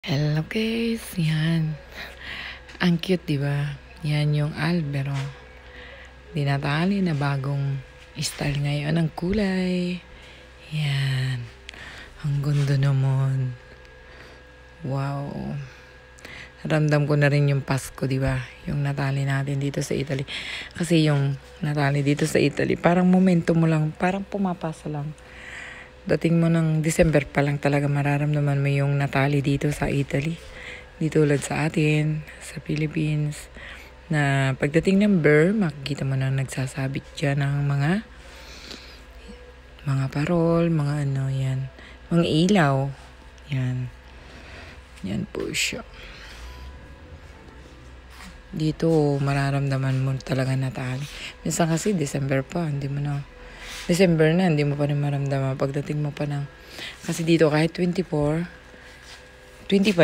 Hello guys, yan. Ang cute, di ba? Yan yung albero. Dinatali na bagong style ngayon ang kulay. Yan. Ang ganda naman. Wow. Ramdam ko na rin yung Pasko, di ba? Yung natali natin dito sa Italy. Kasi yung natali dito sa Italy, parang momento mo lang, parang pumapasa lang. Dating mo ng December pa lang talaga mararamdaman mo yung natali dito sa Italy. Di tulad sa atin, sa Philippines, na pagdating ng Burr, makikita mo na nagsasabit dyan ng mga parol, mga ano yan, mga ilaw. Yan. Yan po siya. Dito, mararamdaman mo talaga natali. Minsan kasi December pa, hindi mo pa rin maramdaman pagdating mo pa ng, kasi dito kahit 24, 25,